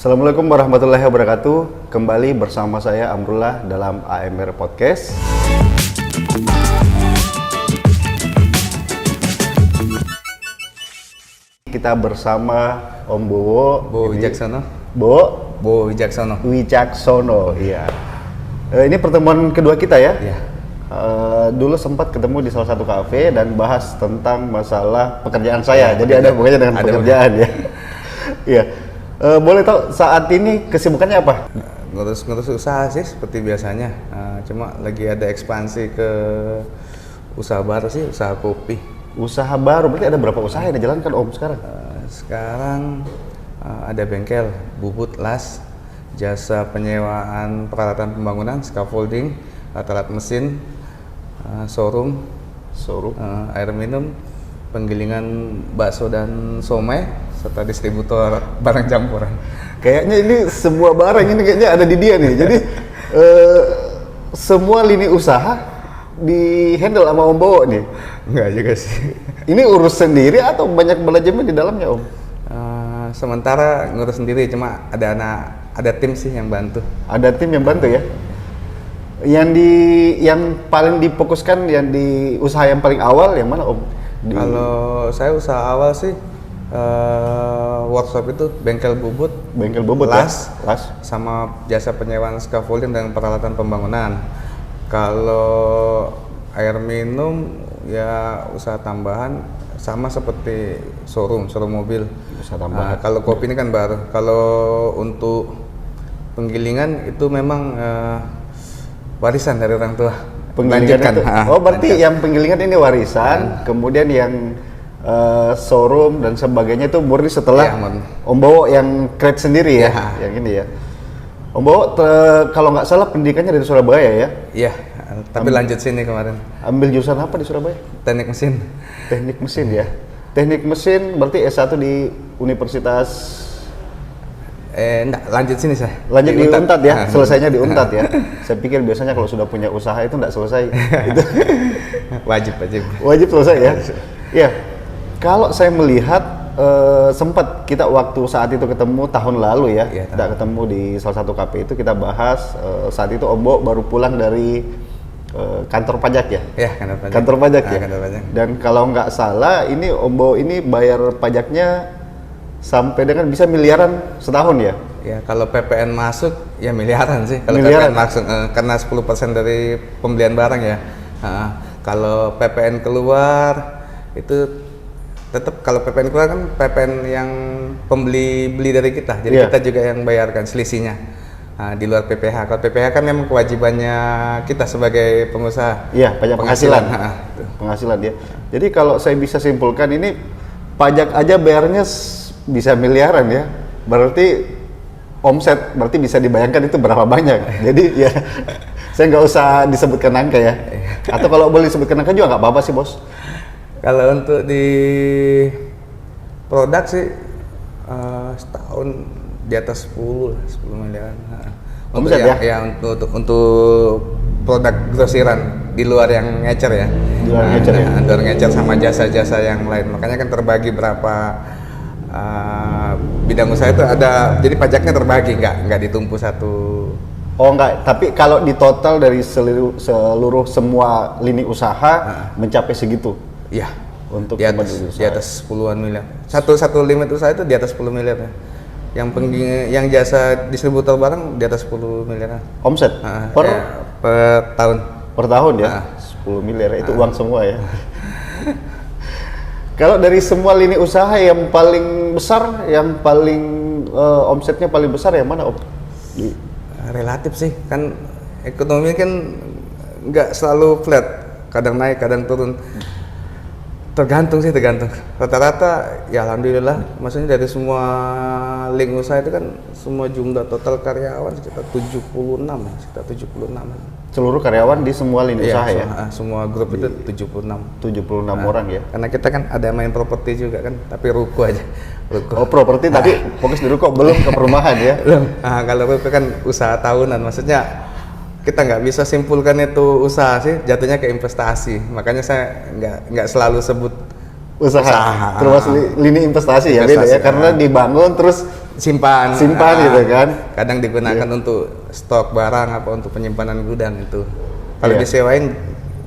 Assalamualaikum warahmatullahi wabarakatuh. Kembali bersama saya Amrullah dalam AMR Podcast. Kita bersama Om Bowo Wicaksono. Bowo Wicaksono, iya. Ini pertemuan kedua kita ya. Iya. Dulu sempat ketemu di salah satu kafe dan bahas tentang masalah pekerjaan saya. Jadi ada hubungannya dengan pekerjaan ya. Iya. Boleh tahu saat ini kesibukannya apa? Ngurus usaha sih seperti biasanya. Cuma lagi ada ekspansi ke usaha baru sih, usaha kopi. Usaha baru, berarti ada berapa usaha yang dijalankan Om sekarang? Sekarang ada bengkel, bubut, las, jasa penyewaan peralatan pembangunan, scaffolding, alat mesin, showroom, air minum, penggilingan bakso dan somai, serta distributor barang campuran. Kayaknya ini semua barang ini kayaknya ada di dia nih. Jadi semua lini usaha di handle sama Om Bowo nih. Enggak juga sih. Ini urus sendiri atau banyak manajemen di dalamnya Om? Sementara ngurus sendiri, cuma ada tim sih yang bantu. Ada tim yang bantu ya. Yang paling difokuskan yang di usaha yang paling awal yang mana Om? Kalau saya usaha awal sih workshop itu bengkel bubut, las, sama jasa penyewaan scaffolding dan peralatan pembangunan. Kalau air minum ya usaha tambahan sama seperti showroom mobil. Usaha tambahan. Kalau kopi ini kan baru. Kalau untuk penggilingan itu memang warisan dari orang tua. Penggilingan itu, berarti yang penggilingan ini warisan, kemudian yang showroom dan sebagainya itu murni setelah Om Bowo yang create sendiri ya, yang ini ya. Om Bowo kalau nggak salah pendidikannya dari Surabaya ya? Iya, tapi lanjut sini kemarin. Ambil jurusan apa di Surabaya? Teknik mesin. Teknik mesin ya. Teknik mesin berarti S1 di Universitas. Enggak, lanjut sini saya. Lanjut di Untat ya, selesainya di Untat ya. Saya pikir biasanya kalau sudah punya usaha itu enggak selesai. Itu wajib selesai ya. Iya. Kalau saya melihat sempat kita waktu saat itu ketemu tahun lalu ya, kita ketemu di salah satu kafe itu kita bahas saat itu Om Bowo baru pulang dari kantor pajak ya. Iya, kantor pajak ya. Kantor pajak. Dan kalau nggak salah ini Om Bowo ini bayar pajaknya sampai dengan bisa miliaran setahun ya? Ya, kalau PPN masuk ya miliaran sih. Kalau miliaran. PPN masuk karena 10% dari pembelian barang ya. Kalau PPN keluar itu tetap, kalau PPN keluar kan PPN yang beli dari kita. Jadi kita juga yang bayarkan selisihnya. Di luar PPH. Kalau PPH kan memang kewajibannya kita sebagai pengusaha. Iya, pajak penghasilan. Penghasilan ya. Jadi kalau saya bisa simpulkan ini pajak aja bayarnya bisa miliaran ya, berarti omset berarti bisa dibayangkan itu berapa banyak. Jadi ya saya nggak usah disebutkan angka ya, atau kalau boleh disebutkan angka juga nggak apa-apa sih bos. Kalau untuk di produk sih setahun di atas 10 miliaran. Omset ya untuk produk grosiran di luar yang ngecer ya. Di luar ngecer ya. Di luar ngecer sama jasa-jasa yang lain. Makanya kan terbagi berapa bidang usaha itu ada, jadi pajaknya terbagi, nggak ditumpu satu. Oh enggak, tapi kalau di total dari seluruh semua lini usaha mencapai segitu. Iya. Untuk di atas puluhan miliar. Satu limit usaha itu di atas 10 miliar ya. Yang jasa distributor barang di atas 10 miliar. Omset per tahun. Per tahun ya. 10 miliar itu uang semua ya. Kalau dari semua lini usaha yang paling besar, yang paling omsetnya paling besar yang mana Om? Relatif sih, kan ekonomi kan nggak selalu flat, kadang naik, kadang turun. Tergantung. Rata-rata ya alhamdulillah, maksudnya dari semua link usaha itu kan semua jumlah total karyawan sekitar 76. Seluruh karyawan di semua lini usaha ya? Semua grup itu 76 orang ya? Karena kita kan ada main properti juga kan, tapi ruko aja. Oh properti tapi fokus di ruko, belum ke perumahan ya? Belum. Kalau ruko kan usaha tahunan, maksudnya kita nggak bisa simpulkan itu usaha sih, jatuhnya ke investasi. Makanya saya nggak selalu sebut usaha. Termasuk lini investasi ya beda ya, karena dibangun terus simpan gitu kan. Kadang digunakan untuk stok barang apa untuk penyimpanan gudang itu. Kalau disewain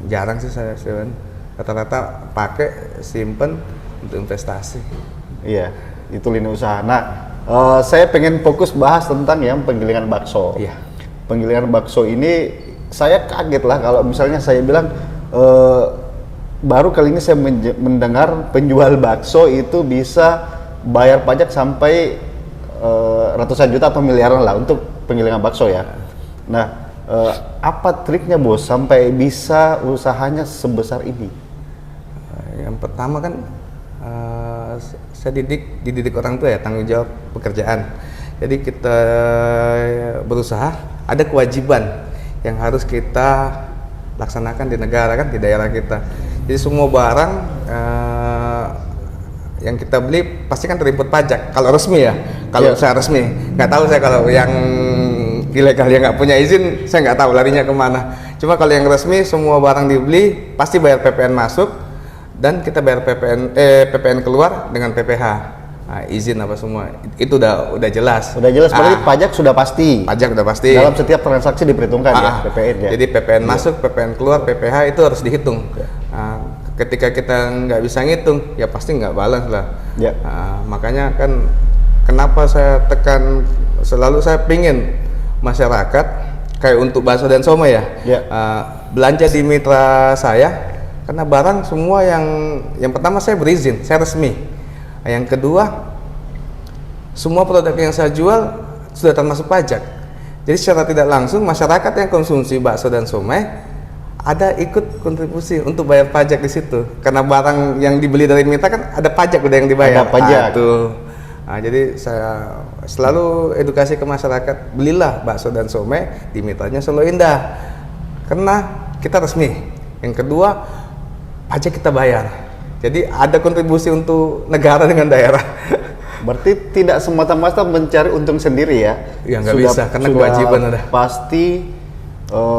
jarang sih saya sewain, rata-rata pakai simpen untuk investasi. Iya, itu lini usaha. Nah, saya pengen fokus bahas tentang yang penggilingan bakso. Iya. Penggilingan bakso ini saya kaget lah kalau misalnya saya bilang baru kali ini saya mendengar penjual bakso itu bisa bayar pajak sampai ratusan juta atau miliaran lah untuk penggilingan bakso ya. Nah, apa triknya bos sampai bisa usahanya sebesar ini? Yang pertama kan saya dididik orang tua ya, tanggung jawab pekerjaan. Jadi kita berusaha, ada kewajiban yang harus kita laksanakan di negara kan, di daerah kita. Jadi semua barang yang kita beli pasti kan terinput pajak kalau resmi ya. Kalau saya resmi, nggak tahu saya kalau yang ilegal yang nggak punya izin, saya nggak tahu larinya kemana. Cuma kalau yang resmi semua barang dibeli pasti bayar PPN masuk dan kita bayar PPN keluar dengan PPh. Nah, izin apa semua itu udah jelas. Udah jelas, berarti pajak sudah pasti. Pajak udah pasti. Dalam setiap transaksi diperhitungkan ya PPN ya. Jadi PPN masuk, PPN keluar, PPh itu harus dihitung. Ketika kita nggak bisa ngitung, ya pasti nggak balance lah. Makanya kan kenapa saya tekan selalu, saya pingin masyarakat kayak untuk bakso dan somai ya, belanja di mitra saya karena barang semua yang pertama saya berizin, saya resmi. Yang kedua, semua produk yang saya jual sudah termasuk pajak. Jadi secara tidak langsung masyarakat yang konsumsi bakso dan somai ada ikut kontribusi untuk bayar pajak di situ. Karena barang yang dibeli dari mitra kan ada pajak udah yang dibayar. Ada pajak. Jadi saya selalu edukasi ke masyarakat, belilah bakso dan somai di mitranya Solo Indah. Karena kita resmi. Yang kedua, pajak kita bayar. Jadi ada kontribusi untuk negara dengan daerah. Berarti tidak semata-mata mencari untung sendiri ya? Ya nggak bisa, karena kewajiban ada. Pasti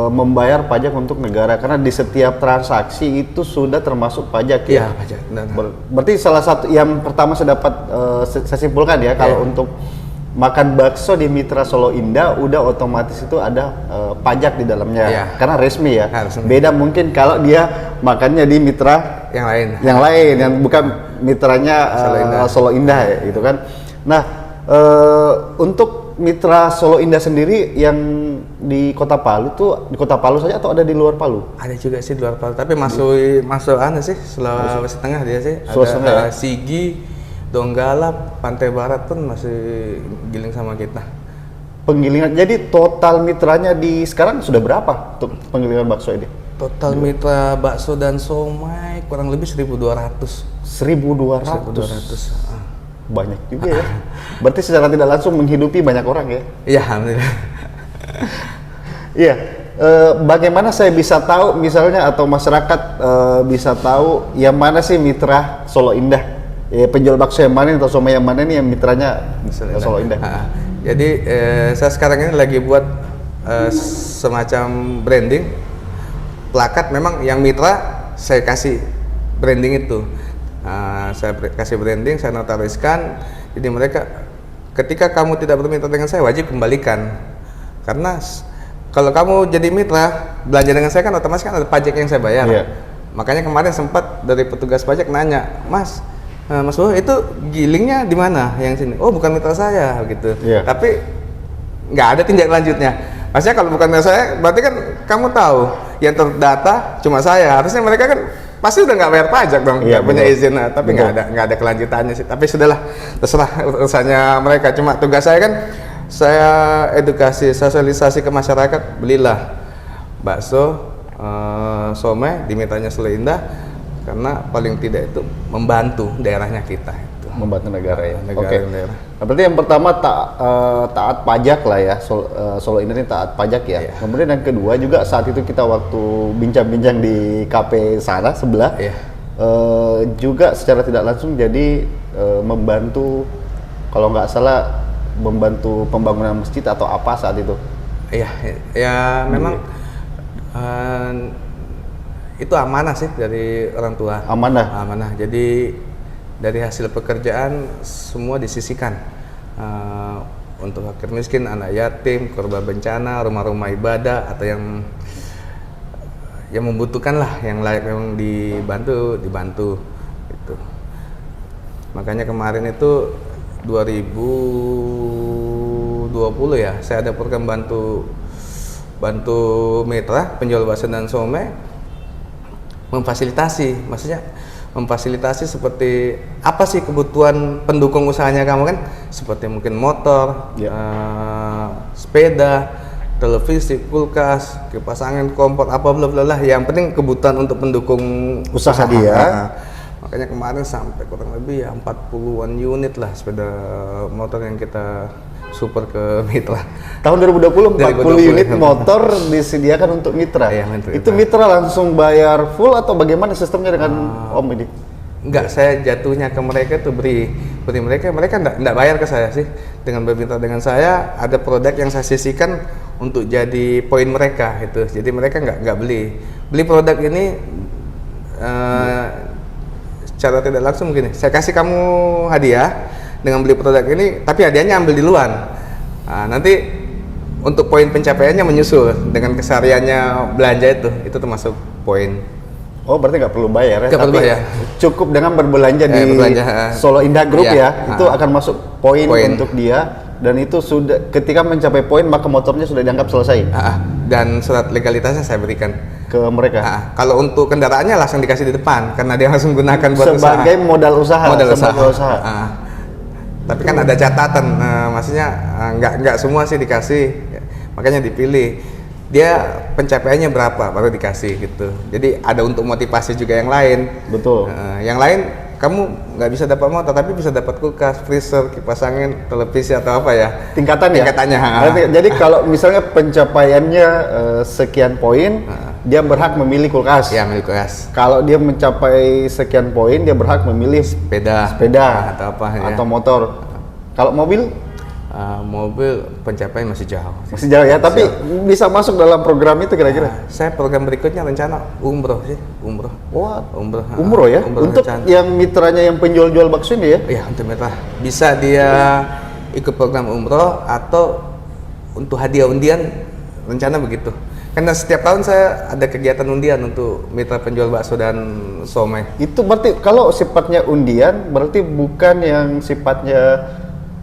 membayar pajak untuk negara, karena di setiap transaksi itu sudah termasuk pajak ya? Iya, pajak. Berarti salah satu yang pertama saya dapat saya simpulkan ya, kalau untuk makan bakso di Mitra Solo Indah udah otomatis itu ada pajak di dalamnya, karena resmi ya. Beda mungkin kalau dia makannya di mitra yang lain yang bukan mitranya Solo Indah ya, gitu kan. Nah, untuk Mitra Solo Indah sendiri yang di Kota Palu tuh di Kota Palu saja atau ada di luar Palu? Ada juga sih di luar Palu, tapi masuk sih Sulawesi Tengah dia sih. Ada Sigi, Donggala, Pantai Barat pun masih giling sama kita. Penggilingan, jadi total mitranya di sekarang sudah berapa untuk penggilingan bakso ini? Total mitra bakso dan somai kurang lebih 1.200. 1.200. Banyak juga ya. Berarti secara tidak langsung menghidupi banyak orang ya? Iya, alhamdulillah. Iya. Bagaimana saya bisa tahu misalnya atau masyarakat bisa tahu yang mana sih mitra Solo Indah? Penjual bakso yang mana atau somai yang mana nih yang mitranya Solo Indah? Jadi saya sekarang ini lagi buat semacam branding, plakat. Memang yang mitra saya kasih branding itu. Saya kasih branding, saya notariskan. Jadi mereka, ketika kamu tidak bermitra dengan saya, wajib kembalikan. Karena kalau kamu jadi mitra, belanja dengan saya kan otomatis kan ada pajak yang saya bayar. Makanya kemarin sempat dari petugas pajak nanya, Mas Bowo itu gilingnya di mana? Yang sini? Oh, bukan mitra saya gitu. Tapi nggak ada tindak lanjutnya. Maksudnya kalau bukan mitra saya, berarti kan kamu tahu yang terdata cuma saya. Harusnya mereka kan pasti udah nggak bayar pajak dong, nggak punya izin. Tapi nggak ada kelanjutannya sih. Tapi sudahlah, terserah urusannya mereka. Cuma tugas saya kan, saya edukasi, sosialisasi ke masyarakat, belilah bakso, somai di mitranya Solo Indah, karena paling tidak itu membantu daerahnya kita itu. Membantu negara ya. Oke. Nah, berarti yang pertama taat pajak lah ya, Solo Indah ini taat pajak ya. Kemudian yang kedua juga saat itu kita waktu bincang-bincang di KP sana sebelah, juga secara tidak langsung jadi membantu, kalau nggak salah membantu pembangunan masjid atau apa saat itu? Iya, ya memang itu amanah sih dari orang tua. Amanah. Jadi dari hasil pekerjaan semua disisihkan untuk fakir miskin, anak yatim, korban bencana, rumah-rumah ibadah atau yang membutuhkan lah, yang layak memang dibantu gitu. Makanya kemarin itu 2020 ya, saya ada program bantu mitra penjual bakso dan somai, memfasilitasi seperti apa sih kebutuhan pendukung usahanya kamu kan, seperti mungkin motor, sepeda, televisi, kulkas, kipas angin, kompor, apa bla bla lah, yang penting kebutuhan untuk pendukung usaha dia. Makanya kemarin sampai kurang lebih ya 40-an unit lah sepeda motor yang kita super ke mitra. Tahun 2020 40 unit motor disediakan untuk mitra. Iya, itu mitra langsung bayar full atau bagaimana sistemnya dengan Om ini? Enggak, saya jatuhnya ke mereka tuh beri mereka enggak bayar ke saya sih. Dengan bermitra dengan saya, ada produk yang saya sisihkan untuk jadi poin mereka itu. Jadi mereka enggak beli produk ini secara tidak langsung begini. Saya kasih kamu hadiah dengan beli produk ini, tapi hadiahnya ambil di luar. Nah, nanti untuk poin pencapaiannya menyusul dengan kesehariannya belanja itu termasuk poin. Oh, berarti nggak perlu bayar ya? Nggak perlu bayar. Cukup dengan berbelanja di Solo Indah Group ya, itu akan masuk poin untuk dia, dan itu sudah ketika mencapai poin maka motornya sudah dianggap selesai. Dan surat legalitasnya saya berikan ke mereka. Kalau untuk kendaraannya langsung dikasih di depan karena dia langsung gunakan buat sebagai modal usaha. Tapi kan ada catatan, maksudnya nggak semua sih dikasih, makanya dipilih. Dia pencapaiannya berapa baru dikasih gitu. Jadi ada untuk motivasi juga yang lain. Betul. Yang lain kamu nggak bisa dapat motor tapi bisa dapat kulkas, freezer, kipas angin, televisi atau apa ya. Tingkatannya. Jadi kalau misalnya pencapaiannya sekian poin, dia berhak memilih kulkas. Ya, memilih kulkas. Kalau dia mencapai sekian poin, dia berhak memilih sepeda atau apa atau motor. Kalau mobil? Mobil pencapaian masih jauh ya, tapi bisa masuk dalam program itu kira-kira. Saya program berikutnya rencana umroh. Umroh ya, untuk rencana. Yang mitranya yang penjual-jual bakso ini ya? Iya, untuk mitra bisa dia ikut program umroh atau untuk hadiah undian, rencana begitu. Karena setiap tahun saya ada kegiatan undian untuk mitra penjual bakso dan somai. Itu berarti kalau sifatnya undian berarti bukan yang sifatnya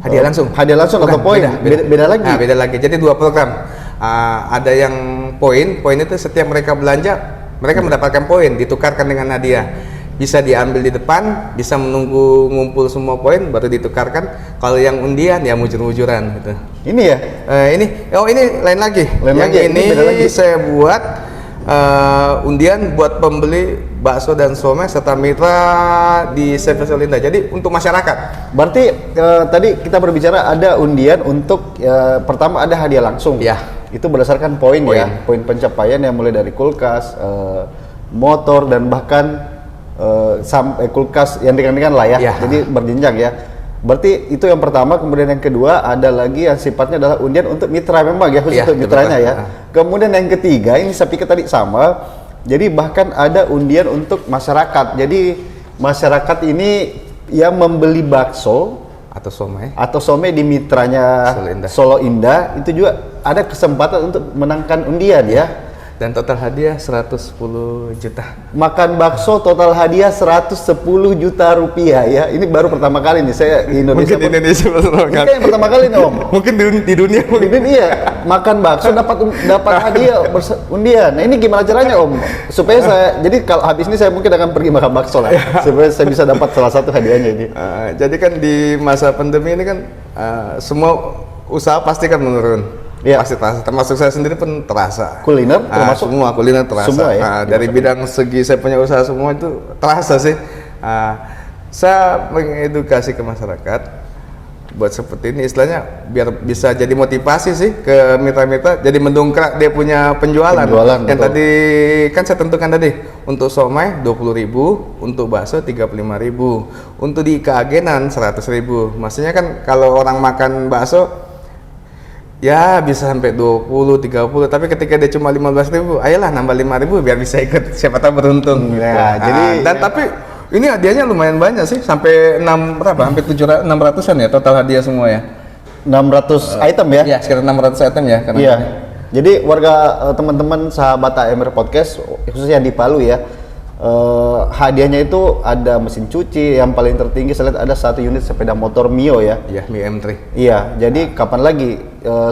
hadiah langsung bukan, atau poin beda lagi. Beda lagi. Jadi dua program. Ada yang poin itu setiap mereka belanja mereka mendapatkan poin ditukarkan dengan hadiah. Bisa diambil di depan, bisa menunggu ngumpul semua poin baru ditukarkan. Kalau yang undian ya mujur-mujuran gitu. Ini ya? Ini lain lagi. Ini saya buat undian buat pembeli bakso dan somai serta mitra di Service Olinda. Jadi untuk masyarakat. Berarti tadi kita berbicara ada undian untuk pertama ada hadiah langsung. Ya. Itu berdasarkan poin ya, poin pencapaian yang mulai dari kulkas, motor dan bahkan sampai kulkas yang ringan-ringan lah ya. Jadi berjenjang ya. Berarti itu yang pertama, kemudian yang kedua ada lagi yang sifatnya adalah undian untuk mitra memang ya, khusus untuk mitranya ya. Kemudian yang ketiga ini saya pikir tadi sama. Jadi bahkan ada undian untuk masyarakat. Jadi masyarakat ini yang membeli bakso atau somai di mitranya Solo Indah itu juga ada kesempatan untuk menangkan undian ya. Dan total hadiah 110 juta. Makan bakso total hadiah 110 juta rupiah ya. Ini baru pertama kali nih saya di Indonesia. Mungkin Indonesia pertama kali. Ini yang pertama kali nih Om. Mungkin di dunia. Iya, makan bakso dapat hadiah undian. Nah ini gimana caranya Om? Supaya jadi kalau habis ini saya mungkin akan pergi makan bakso lah. Supaya saya bisa dapat salah satu hadiahnya ini. Jadi kan di masa pandemi ini kan semua usaha pasti kan menurun. Ya. Pasti terasa, termasuk saya sendiri pun terasa. Kuliner termasuk? Semua kuliner terasa. Semua ya? Dari bidang segi saya punya usaha semua itu terasa sih. Saya mengedukasi ke masyarakat buat seperti ini, istilahnya biar bisa jadi motivasi sih ke mitra-mitra, jadi mendongkrak dia punya penjualan yang betul. Tadi kan saya tentukan tadi untuk somai 20.000, untuk bakso 35.000, untuk di keagenan 100.000. Maksudnya kan kalau orang makan bakso ya bisa sampai 20, 30, tapi ketika dia cuma 15.000, ayolah nambah 5.000 biar bisa ikut, siapa tahu beruntung. Tapi ini hadiahnya lumayan banyak sih, sampai hampir 600-an ya total hadiah semua ya. 600 item ya? Iya, sekitar 600 item ya. Iya. Jadi warga teman-teman sahabat AMR Podcast khususnya di Palu ya, hadiahnya itu ada mesin cuci yang paling tertinggi, saya lihat ada 1 unit sepeda motor Mio ya. Iya, Mio M3. Iya, jadi kapan lagi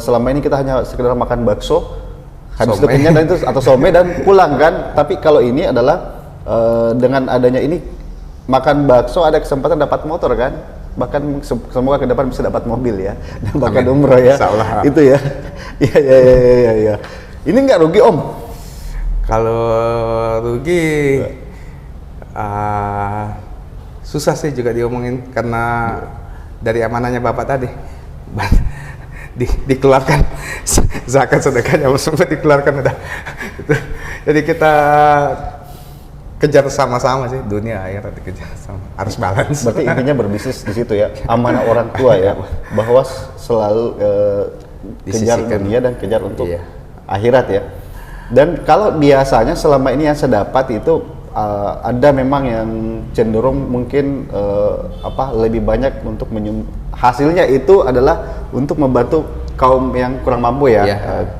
selama ini kita hanya sekedar makan bakso, habis itu kenyang dan itu atau some dan pulang kan. Tapi kalau ini adalah dengan adanya ini makan bakso ada kesempatan dapat motor kan. Bahkan semoga ke depan bisa dapat mobil ya dan bahkan umroh ya. Itu ya. Iya. Ini nggak rugi Om? Kalau rugi susah sih juga diomongin karena dari amanahnya Bapak tadi dikeluarkan zakat sedekahnya sempat dikeluarkan udah. Jadi kita kejar sama-sama sih, dunia akhirat dikejar sama, harus balance. Berarti intinya berbisnis di situ ya, amanah orang tua ya, bahwa selalu kejar dunia dan kejar untuk akhirat ya. Dan kalau biasanya selama ini yang saya dapat itu ada memang yang cenderung mungkin lebih banyak untuk hasilnya itu adalah untuk membantu kaum yang kurang mampu ya,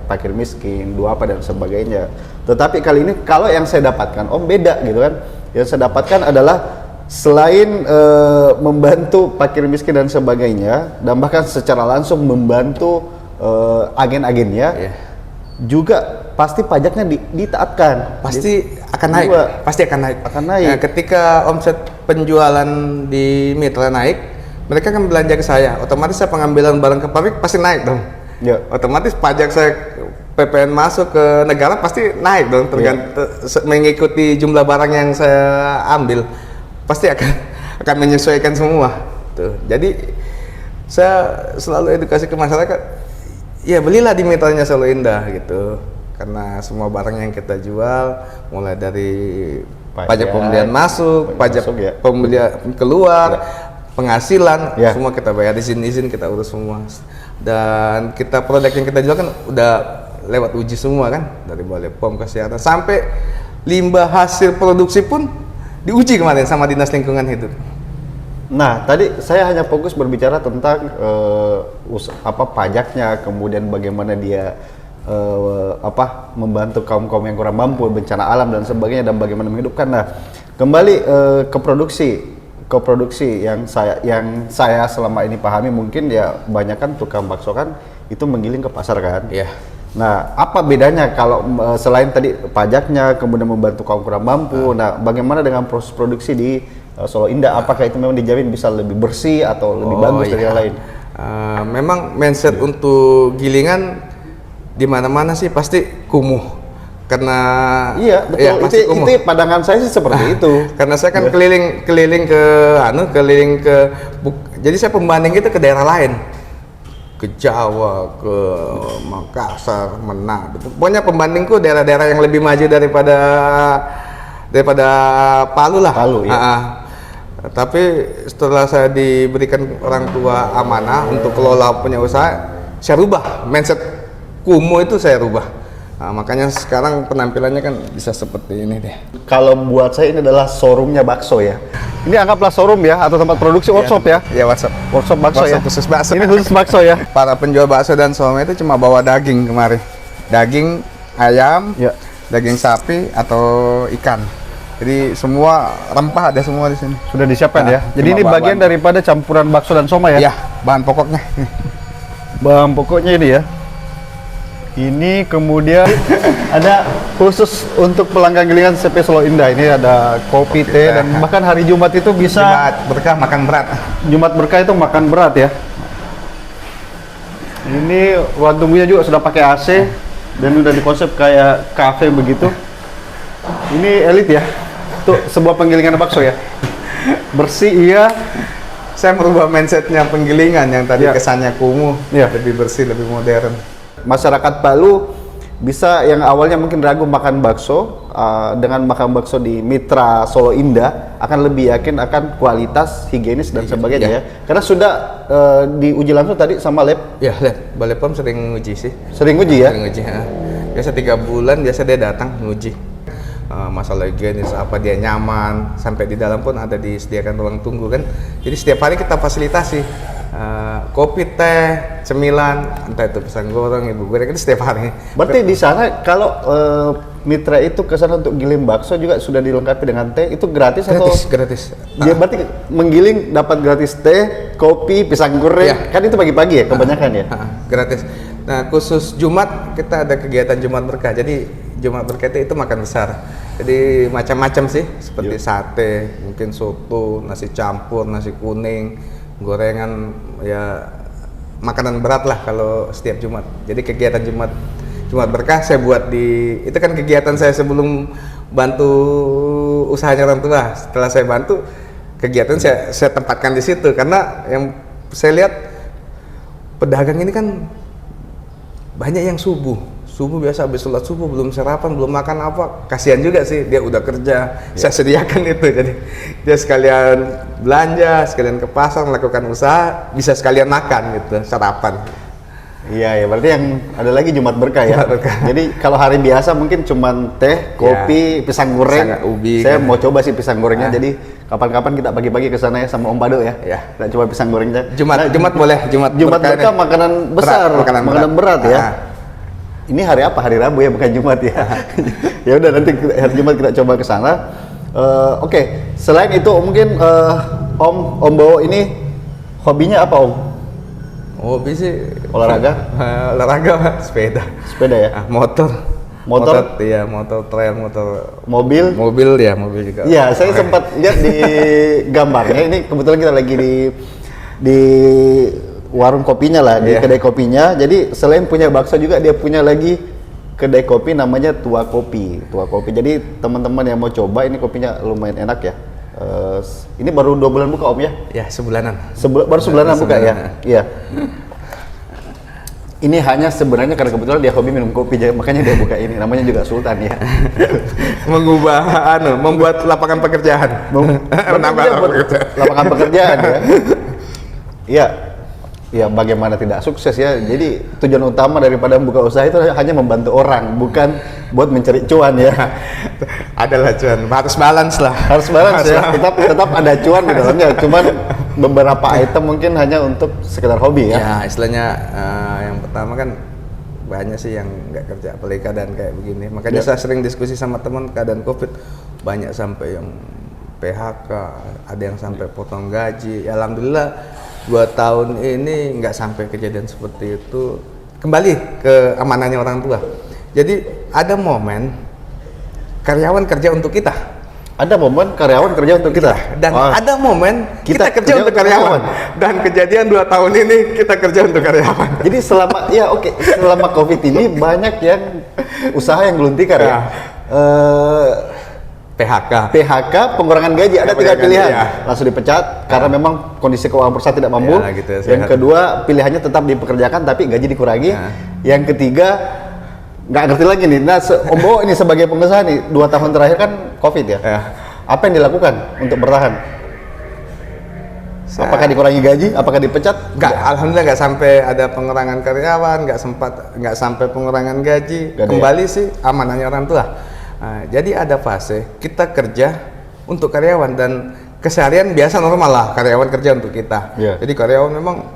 fakir miskin, duafa dan sebagainya. Tetapi kali ini kalau yang saya dapatkan Om beda gitu kan. Yang saya dapatkan adalah selain membantu fakir miskin dan sebagainya dan bahkan secara langsung membantu agen-agennya, juga pasti pajaknya ditaatkan. Pasti akan naik. Pasti akan naik. Nah, ketika omset penjualan di mitra naik, mereka akan belanja ke saya. Otomatis saya pengambilan barang ke pabrik pasti naik dong. Ya. Otomatis pajak saya PPN masuk ke negara pasti naik dong, mengikuti jumlah barang yang saya ambil. Pasti akan menyesuaikan semua. Tuh. Jadi saya selalu edukasi ke masyarakat, ya belilah di mitranya Solo Indah gitu. Karena semua barang yang kita jual, mulai dari pajak pembelian masuk, pajak pembelian keluar, penghasilan, semua kita bayar, izin kita urus semua. Dan produk yang kita jual kan udah lewat uji semua kan, dari Balai POM, Kesehatan, sampai limbah hasil produksi pun diuji kemarin sama Dinas Lingkungan Hidup. Nah, tadi saya hanya fokus berbicara tentang pajaknya, kemudian bagaimana dia membantu kaum-kaum yang kurang mampu, bencana alam dan sebagainya, dan bagaimana menghidupkan. Nah, kembali ke produksi yang saya selama ini pahami, mungkin ya banyak kan tukang bakso kan itu menggiling ke pasar kan. Iya. Nah, apa bedanya kalau selain tadi pajaknya, kemudian membantu kaum kurang mampu, nah bagaimana dengan proses produksi di Solo Indah? Apakah itu memang dijamin bisa lebih bersih atau lebih bagus dari yang lain? Memang mindset untuk gilingan di mana-mana sih pasti kumuh. Karena betul, itu pandangan saya sih seperti itu. Karena saya kan keliling ke jadi saya pembanding itu ke daerah lain. Ke Jawa, ke Makassar, Manado. Pokoknya pembandingku daerah-daerah yang lebih maju daripada Palu lah. Palu ya. Tapi setelah saya diberikan orang tua amanah untuk kelola punya usaha, saya rubah mindset kumuh itu, saya rubah. Nah, makanya sekarang penampilannya kan bisa seperti ini deh. Kalau buat saya ini adalah showroomnya bakso ya. Ini anggaplah showroom ya, atau tempat produksi workshop ya. Iya, workshop bakso ya. Khusus bakso. Ini khusus bakso ya. Para penjual bakso dan somai itu cuma bawa daging kemarin. Daging ayam, daging sapi atau ikan. Jadi semua rempah ada semua di sini. Sudah disiapkan ya. Jadi ini bagian daripada campuran bakso dan somai ya. Iya, bahan pokoknya. Bahan pokoknya ini ya. Ini kemudian ada khusus untuk pelanggan gilingan CP Solo Indah. Ini ada kopi, teh, dan bahkan hari Jumat itu bisa Jumat berkah makan berat. Jumat berkah itu makan berat ya. Ini ruang tunggunya juga sudah pakai AC dan udah dikonsep kayak kafe begitu. Ini elit ya. Tuh sebuah penggilingan bakso ya. Bersih iya. Saya merubah mindsetnya penggilingan yang tadi kesannya kumuh, lebih bersih, lebih modern. Masyarakat Palu bisa yang awalnya mungkin ragu makan bakso, dengan makan bakso di Mitra Solo Indah akan lebih yakin akan kualitas, higienis dan sebagainya ya. Karena sudah diuji langsung tadi sama lab. Ya, lab. Balai POM sering uji sih. Sering uji ya? Sering uji. Biasa 3 bulan biasa dia datang nguji. Masalah higienis, apa dia nyaman, sampai di dalam pun ada disediakan ruang tunggu kan. Jadi setiap hari kita fasilitasi. kopi, teh, cemilan, entah itu pisang goreng, ibu goreng, itu setiap hari. Berarti di sana kalau mitra itu ke sana untuk giling bakso juga sudah dilengkapi dengan teh, itu gratis atau? Gratis. Dia berarti menggiling dapat gratis teh, kopi, pisang goreng, kan itu pagi-pagi ya kebanyakan ya? Gratis. Nah, khusus Jumat kita ada kegiatan Jumat Berkah. Jadi Jumat Berkah itu makan besar. Jadi macam-macam sih, seperti sate, mungkin soto, nasi campur, nasi kuning, gorengan, ya makanan berat lah kalau setiap Jumat. Jadi kegiatan Jumat Berkah saya buat itu kan kegiatan saya sebelum bantu usahanya orang tua. Setelah saya bantu, kegiatan saya tempatkan di situ karena yang saya lihat pedagang ini kan banyak yang subuh biasa habis sholat subuh belum sarapan, belum makan apa, kasihan juga sih, dia udah kerja, saya sediakan itu, jadi dia sekalian belanja, sekalian ke pasar melakukan usaha, bisa sekalian makan gitu, sarapan. Iya, berarti yang ada lagi Jumat Berkah ya. Jadi kalau hari biasa mungkin cuma teh, kopi, pisang goreng. Ubi, saya mau coba sih pisang gorengnya. Jadi kapan-kapan kita pagi-pagi ke sana ya sama Om Bado ya. Kita coba pisang gorengnya. Jumat boleh. Jumat Berkah makanan besar, makanan berat ya. Ini hari apa? Hari Rabu ya, bukan Jumat ya. Ya udah, nanti hari Jumat kita coba ke sana. Oke. Selain itu mungkin Om Bowo ini hobinya apa Om? Hobi sih olahraga. Olahraga, sepeda ya. Motor iya, motor trail, motor mobil juga. Iya, saya sempat lihat di gambarnya. Ini kebetulan kita lagi di warung kopinya lah, di kedai kopinya. Jadi selain punya bakso juga dia punya lagi kedai kopi namanya Tua Kopi. Jadi teman-teman yang mau coba, ini kopinya lumayan enak ya. Ini baru 2 bulan buka Om ya? Ya, sebulanan. Baru sebulanan buka ya? Iya. Ini hanya sebenarnya karena kebetulan dia hobi minum kopi, makanya dia buka ini. Namanya juga Sultan ya. Membuat lapangan pekerjaan. Menambah lapangan pekerjaan ya. Iya. Ya, bagaimana tidak sukses ya. Jadi tujuan utama daripada membuka usaha itu hanya membantu orang, bukan buat mencari cuan ya. Adalah cuan, harus balance lah. Harus balance ya. Tetap ada cuan di dalamnya. Cuman beberapa item mungkin hanya untuk sekedar hobi ya. Ya, istilahnya yang pertama kan banyak sih yang nggak kerja, apalagi keadaan kayak begini. Makanya saya sering diskusi sama teman, keadaan COVID banyak sampai yang PHK, ada yang sampai potong gaji. Ya, alhamdulillah 2 tahun ini nggak sampai kejadian seperti itu, kembali ke amanahnya orang tua. Jadi ada momen karyawan kerja untuk kita. Dan ada momen kita kerja untuk karyawan. Dan kejadian 2 tahun ini kita kerja untuk karyawan. Jadi selama COVID ini banyak yang usaha yang geluntikan ya. PHK, pengurangan gaji, ada 3 pilihan. Langsung dipecat karena memang kondisi keuangan perusahaan tidak mampu. Yang kedua, pilihannya tetap dipekerjakan tapi gaji dikurangi. Yang ketiga, nggak ngerti lagi nih. Nah, Om Bowo ini sebagai pengusaha nih, 2 tahun terakhir kan COVID ya. Apa yang dilakukan untuk bertahan? Apakah dikurangi gaji? Apakah dipecat? Alhamdulillah nggak sampai ada pengurangan karyawan, nggak sampai pengurangan gaji. Kembali sih amanahnya orang tua. Nah, jadi ada fase kita kerja untuk karyawan dan keseharian biasa normal lah karyawan kerja untuk kita. Jadi karyawan memang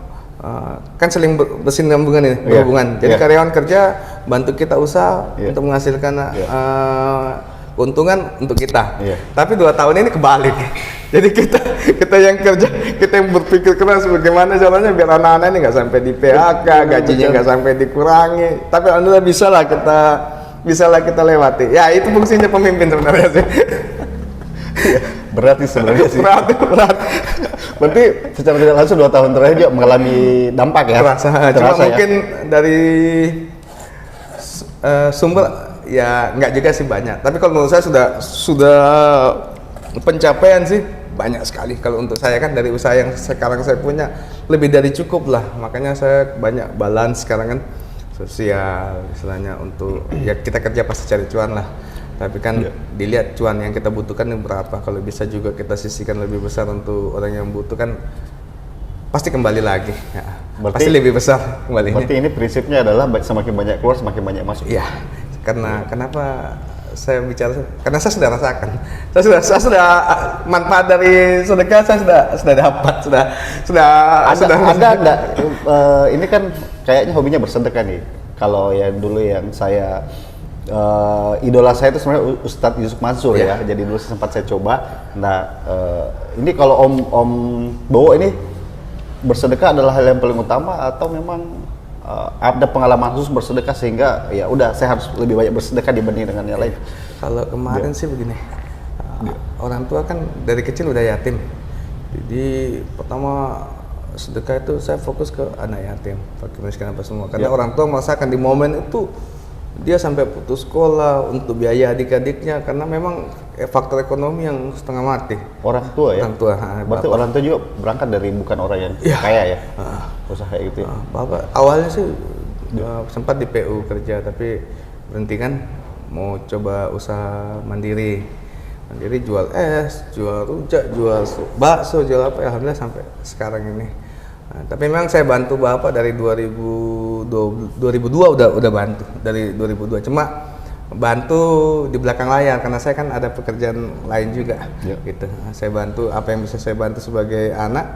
kan saling bersinambungan ini, berhubungan. Jadi karyawan kerja bantu kita usaha untuk menghasilkan keuntungan untuk kita. Tapi 2 tahun ini kebalik. Jadi kita yang kerja, kita yang berpikir keras bagaimana caranya biar anak-anak ini nggak sampai di PHK, gajinya nggak sampai dikurangi. Tapi alhamdulillah bisa lah kita lewati. Ya, itu fungsinya pemimpin sebenarnya sih. Berat sih sebenarnya sih. Berat. Berarti secara tidak langsung 2 tahun terakhir juga mengalami dampak ya? Terasa cuma mungkin dari sumber ya nggak juga sih banyak. Tapi kalau menurut saya sudah pencapaian sih banyak sekali. Kalau untuk saya kan dari usaha yang sekarang saya punya lebih dari cukup lah. Makanya saya banyak balance sekarang kan. Sosial istilahnya untuk ya kita kerja pasti cari cuan lah, tapi kan dilihat cuan yang kita butuhkan ini berapa. Kalau bisa juga kita sisihkan lebih besar untuk orang yang butuhkan, pasti kembali lagi ya, pasti lebih besar kembalinya. Berarti ini prinsipnya adalah semakin banyak keluar semakin banyak masuk. Iya, karena kenapa saya bicara karena saya sudah rasakan. Saya sudah manfaat dari sedekah sudah dapat, ada enggak ini kan kayaknya hobinya bersedekah nih. Kalau yang dulu yang saya idola saya itu sebenarnya Ustadz Yusuf Mansur ya. Jadi dulu sempat saya coba. Nah, ini kalau Om Bowo ini bersedekah adalah hal yang paling utama atau memang ada pengalaman khusus bersedekah sehingga ya udah saya harus lebih banyak bersedekah dibanding dengan yang lain. Kalau kemarin sih begini, orang tua kan dari kecil udah yatim. Jadi pertama sedekah itu saya fokus ke anak yatim, fakir miskin apa semua. Karena orang tua merasakan di momen itu dia sampai putus sekolah untuk biaya adik-adiknya karena memang faktor ekonomi yang setengah mati. Orang tua ya? Orang tua. Berarti orang tua juga berangkat dari bukan orang yang kaya ya? Usaha gitu ya? Bapak awalnya sih sempat di PU kerja tapi berhenti kan mau coba usaha mandiri. Mandiri jual es, jual rujak, jual bakso, jual apa ya, alhamdulillah sampai sekarang ini. Nah, tapi memang saya bantu Bapak dari 2002 udah bantu dari 2002. Cuma bantu di belakang layar karena saya kan ada pekerjaan lain juga gitu. Nah, saya bantu apa yang bisa saya bantu sebagai anak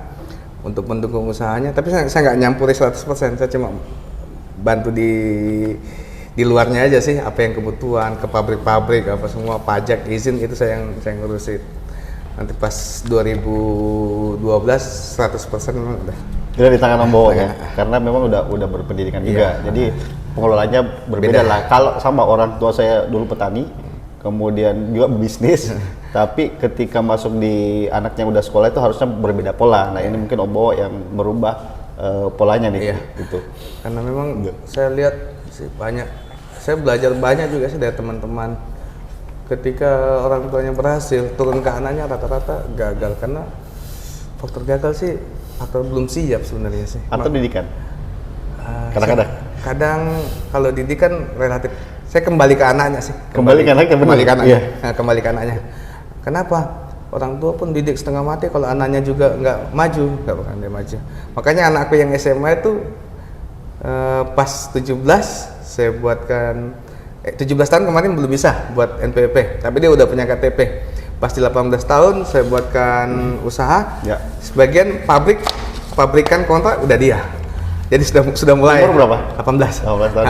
untuk mendukung usahanya. Tapi saya nggak nyampuri 100%. Saya cuma bantu di luarnya aja sih, apa yang kebutuhan ke pabrik-pabrik apa semua pajak izin itu saya yang ngurusin. Nanti pas 2012 100% memang udah di tangan Om Bowo ya, karena memang udah berpendidikan juga, jadi pengelolanya berbeda lah. Kalau sama orang tua saya dulu petani, kemudian juga bisnis, tapi ketika masuk di anaknya udah sekolah itu harusnya berbeda pola. Nah ini mungkin Om Bowo yang merubah polanya nih, gitu. Karena memang saya lihat sih saya belajar banyak juga sih dari teman-teman. Ketika orang tuanya berhasil, turun ke anaknya rata-rata gagal karena faktor gagal sih atau belum siap sebenarnya sih. Atau didikan? Kadang-kadang? Kadang kalau didikan relatif, saya kembali ke anaknya sih. Kembali ke anaknya? Kembali ke anaknya. Kenapa? Orang tua pun didik setengah mati, kalau anaknya juga nggak maju, nggak bakal dia maju. Makanya anakku yang SMA itu pas 17, saya buatkan 17 tahun kemarin belum bisa buat NPWP, tapi dia udah punya KTP. Pas di 18 tahun saya buatkan usaha. Sebagian pabrikan kontrak udah dia. Jadi sudah mulai. Umur berapa? 18. 18 tahun.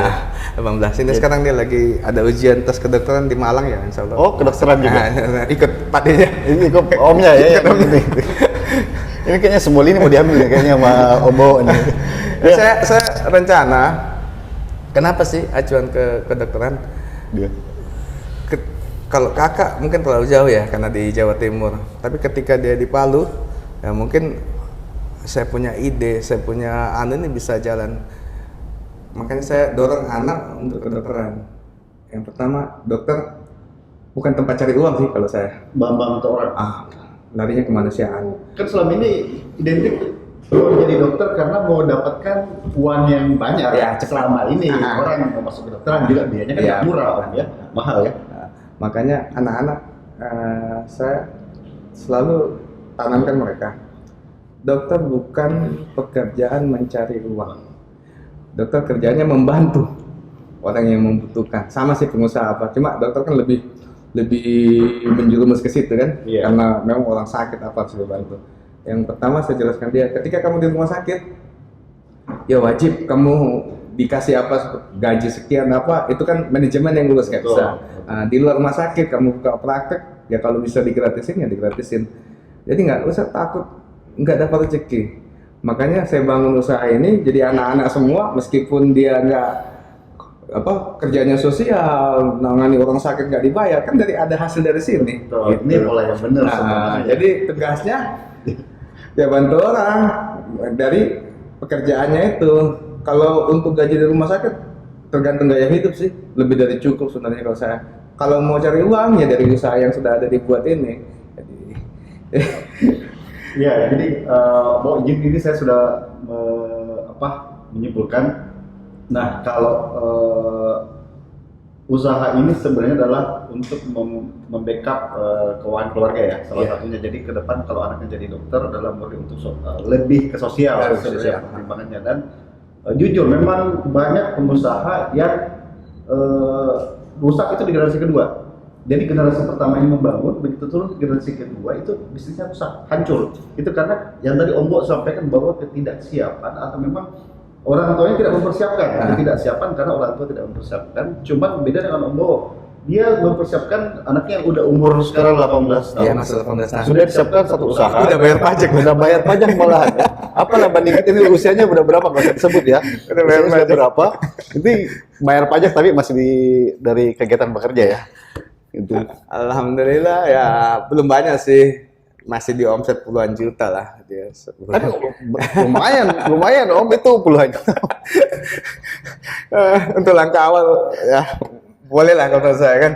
18. Ini sekarang dia lagi ada ujian tes kedokteran di Malang ya, insya Allah. Oh, kedokteran juga. Ikut pakainya. Ini ikut omnya ya. Ini kayaknya semua ini mau diambil ya kayaknya sama Om Bowo ini. Saya rencana. Kenapa sih acuan ke kedokteran? Kalau kakak mungkin terlalu jauh ya karena di Jawa Timur. Tapi ketika dia di Palu, ya mungkin saya punya ide, saya punya ini bisa jalan. Makanya saya dorong anak untuk kedokteran. Yang pertama, dokter bukan tempat cari uang sih kalau saya. Bambang untuk orang. Larinya kemanusiaan. Kan selama ini identik jadi dokter karena mau dapatkan uang yang banyak. Ya, selama ini orang mau masuk kedokteran juga biayanya kan murah Om ya, mahal ya. Makanya anak-anak saya selalu tanamkan mereka. Dokter bukan pekerjaan mencari uang. Dokter kerjanya membantu orang yang membutuhkan. Sama sih pengusaha apa. Cuma dokter kan lebih menjerumus ke situ kan. Karena memang orang sakit apa harus dibantu. Yang pertama saya jelaskan dia, ketika kamu di rumah sakit, ya wajib kamu dikasih apa gaji sekian apa, itu kan manajemen yang ngurus nggak bisa. Di luar rumah sakit kamu buka praktek, ya kalau bisa digratisin ya digratisin. Jadi nggak usah takut nggak dapat rezeki. Makanya saya bangun usaha ini jadi anak-anak semua, meskipun dia nggak kerjanya sosial, nangani orang sakit nggak dibayar, kan ada hasil dari sini. Gitu. Ini pola yang benar sebenarnya. Jadi tegasnya ya bantu orang dari pekerjaannya itu. Kalau untuk gaji di rumah sakit tergantung gaya hidup sih, lebih dari cukup sebenarnya kalau saya. Kalau mau cari uang ya dari usaha yang sudah ada dibuat ini. Ya, jadi mau izin ini saya sudah menyimpulkan. Nah, kalau usaha ini sebenarnya adalah untuk membackup keuangan keluarga ya, salah satunya. Jadi ke depan kalau anaknya jadi dokter adalah murni untuk lebih ke sosial pertimbangannya. Dan jujur memang banyak pengusaha yang rusak itu di generasi kedua. Jadi generasi pertama yang membangun, begitu turun ke generasi kedua itu bisnisnya rusak, hancur. Itu karena yang tadi Om Bo sampaikan bahwa ketidaksiapan atau memang orang tuanya tidak mempersiapkan. Ketidaksiapan karena orang tua tidak mempersiapkan. Cuman beda dengan Om Bo, dia mempersiapkan anaknya yang udah umur sekarang 18 tahun. Iya, masuk 18 tahun. Sudah disiapkan satu usaha. Udah bayar pajak. Udah bayar pajak malahan. Apalah bandingin ini usianya udah berapa nggak usah disebut ya. Udah bayar Usianya pajak berapa? Ini bayar pajak tapi masih dari kegiatan bekerja ya. Itu. Alhamdulillah ya belum banyak sih, masih di omset puluhan juta lah dia. Kan lumayan Om, itu puluhan juta. Untuk langkah awal ya boleh lah kalau saya kan.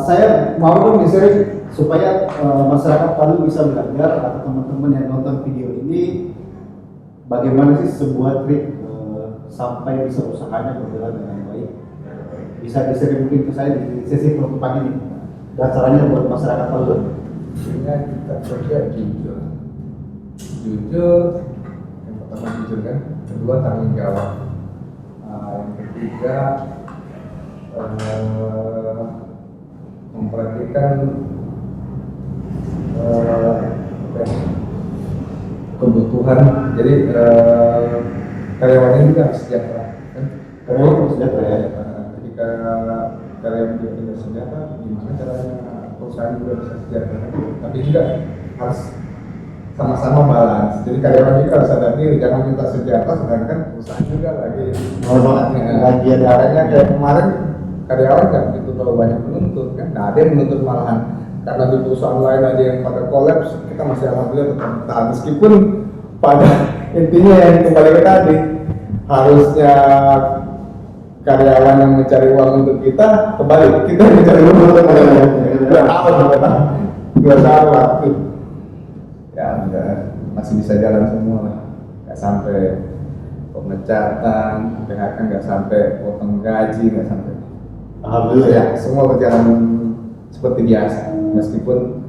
Saya mau dong di-sharing supaya masyarakat Palu bisa belajar atau teman-teman yang nonton video ini bagaimana sih sebuah trik sampai bisa usahanya berjalan dengan baik. Bisa di-sharing mungkin ke saya di sesi penutupan ini dan caranya buat masyarakat Palu. Intinya kita kerja jujur, yang pertama jujur kan, kedua tanggung jawab, yang ketiga memperhatikan kebutuhan. Jadi karyawannya juga harus sejahtera kan? Karyawan harus sejahtera ya. Ketika karyawan juga tidak sejahtera, gimana caranya perusahaan juga bisa sejahtera? Tapi juga harus sama-sama balance. Jadi karyawan juga harus sadar diri, jangan minta sejahtera sedangkan perusahaan juga lagi lagi ada caranya kayak kemarin karyawan nggak begitu terlalu banyak menuntut kan, nah ada yang menuntut malahan karena di perusahaan lain aja yang pada kolaps, kita masih alhamdulillah tetap bertahan meskipun pada intinya yang kembali ke tadi harusnya karyawan yang mencari uang untuk kita kembali kita yang mencari uang untuk karyawan. 2 tahun waktu ya enggak, masih bisa jalan semua lah, nggak sampai pemecatan, PHK, nggak sampai potong gaji, nggak sampai. Alhamdulillah ya, semua berjalan seperti biasa meskipun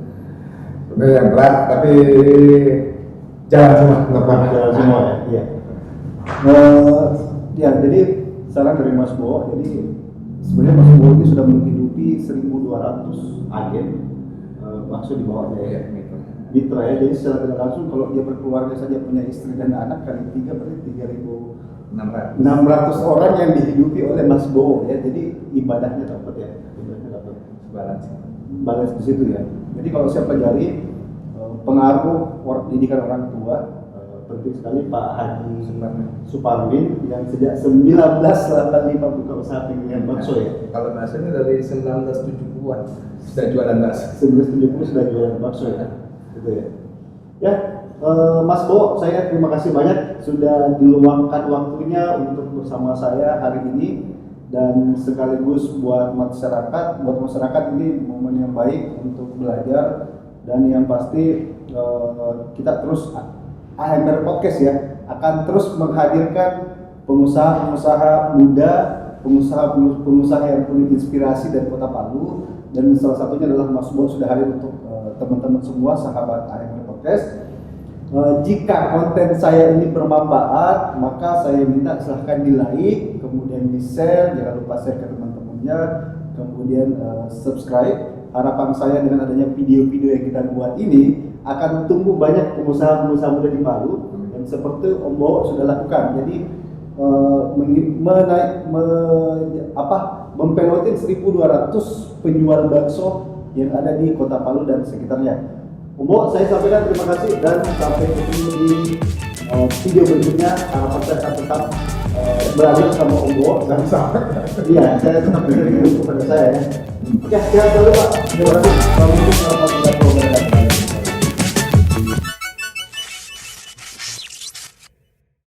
sebenarnya berat tapi jalan semua, nggak pernah jalan semua ya. Iya. Ya jadi saran dari Mas Bo, jadi sebenarnya Mas Bo ini sudah menghidupi 1.200 agen, maksud di bawahnya ya. Mitra ya, jadi secara tidak langsung kalau dia berkeluarga saja punya istri dan anak kali 3 berarti 3.600 orang yang dihidupi oleh Mas Bo ya, jadi ibadahnya dapat ya, ibadahnya dapat balance di situ ya. Jadi kalau saya pelajari pengaruh pendidikan orang tua penting sekali Pak Haji Suparmin yang sejak 1985 buka usaha penggilingan bakso ya. Kalau bahasanya dari 1970-an sudah jualan bakso. 1970 sudah jualan bakso ya. Gitu ya. Ya, Mas Bo, saya terima kasih banyak sudah diluangkan waktunya untuk bersama saya hari ini dan sekaligus buat masyarakat ini momen yang baik untuk belajar dan yang pasti kita terus AMR Podcast ya akan terus menghadirkan pengusaha-pengusaha muda, pengusaha yang punya inspirasi dari Kota Palu dan salah satunya adalah Mas Bo sudah hadir untuk teman-teman semua sahabat AMR Podcast. Jika konten saya ini bermanfaat, maka saya minta silahkan di-like, kemudian di-share, jangan lupa share ke teman-temannya, kemudian subscribe. Harapan saya dengan adanya video-video yang kita buat ini akan tumbuh banyak pengusaha-pengusaha muda di Palu dan seperti Om Bo sudah lakukan. Jadi mempelotin 1.200 penjual bakso yang ada di Kota Palu dan sekitarnya. Om Bo, saya sampaikan terima kasih dan sampai ketemu di video berikutnya. Harapan saya akan tetap belajar sama Om Bo. Iya, saya tetap belajar kepada saya ya. Oke, sekian dulu Pak. Terima kasih. Assalamualaikum warahmatullahi wabarakatuh.